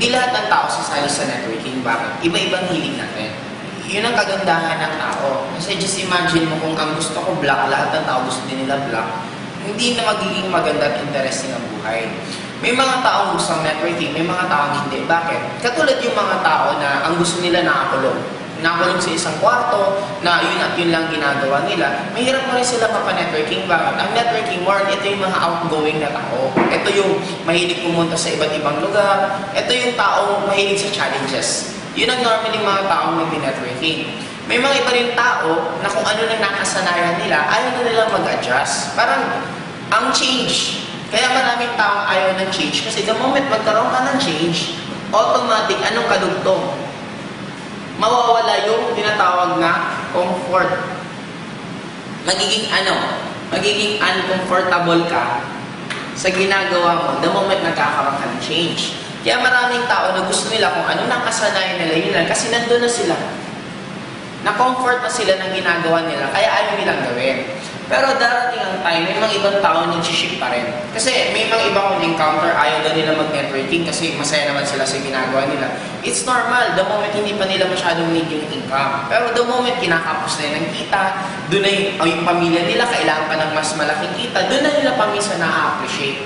hindi lahat ng tao sasali sa networking. Bakit? Iba-ibang hilig natin. Yun ang kagandahan ng tao. Kasi just imagine mo kung ang gusto ko black, lahat ng tao gusto din nila black, hindi na magiging maganda at interesting ang buhay. May mga taong gusto ng networking, may mga taong hindi. Bakit? Katulad yung mga tao na ang gusto nila nakakulong. Nakakulong sa isang kwarto, na yun at yun lang ginagawa nila. Mahirap mo rin sila mapa-networking. Bakit? Ang networking more, ito yung mga outgoing na tao. Ito yung mahilig pumunta sa iba't ibang lugar. Ito yung taong mahilig sa challenges. Yun ang normally mga taong nag-networking. May mga iba rin tao na kung ano na nakasanayan nila, ayaw na nilang mag-adjust. Parang, ang change. Kaya maraming taong ayaw ng change kasi the moment magkaroon ka ng change, automatic, anong kadugtong? Mawawala yung tinatawag na comfort. Magiging uncomfortable ka sa ginagawa mo the moment nagkakaroon ka ng change. Kaya maraming tao na gusto nila kung ano nakasanayan nila yun lang kasi nandun na sila. Na-comfort na sila ng ginagawa nila kaya ayaw nilang gawin. Pero darating ang time, may mga ibang tao nag-shift pa rin. Kasi may mga ibang encounter, ayaw na nila mag-networking kasi masaya naman sila sa ginagawa nila. It's normal, the moment hindi pa nila masyadong need yung income. Pero the moment kinakapos na ng kita, doon na yung pamilya nila, kailangan pa ng mas malaking kita, doon na nila pamisa na-appreciate.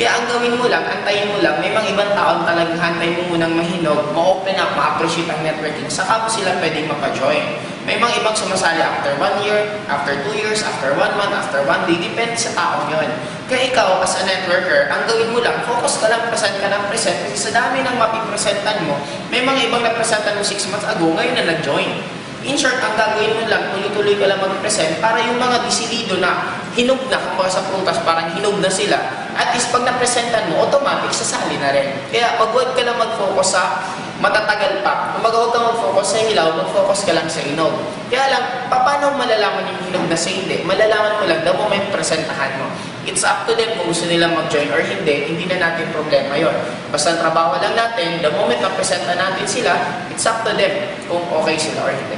Kaya ang gawin mo lang, antayin mo lang, may mga ibang taon talagang hantayin mo munang mahinog, ma-open up, ma-appreciate ang networking, saka mo sila pwedeng mapa-join. May mga ibang sumasali after 1 year, after 2 years, after 1 month, after 1 day, depende sa taong yun. Kaya ikaw, as a networker, ang gawin mo lang, focus ka lang, present ka ng present, kasi sa dami ng mapipresentan mo, may mga ibang napresentan mo 6 months ago, ngayon na nag-join. In short, ang gagawin mo lang, tuloy-tuloy ka lang mag-present para yung mga disilido na hinog na, kumbaga sa prutas, parang hinog na sila, at least pag napresentan mo, automatic sasali na rin. Kaya pag huwag ka lang mag-focus sa matatagal pa, kumbaga huwag ka mag-focus sa hilaw, mag-focus ka lang sa hinog. Kaya lang, paano malalaman yung hinog na sa hindi? Malalaman mo lang the moment presentahan mo. It's up to them kung gusto nilang mag-join or hindi na natin problema yon. Basta trabaho lang natin, the moment na presenta natin sila, it's up to them kung okay sila or hindi.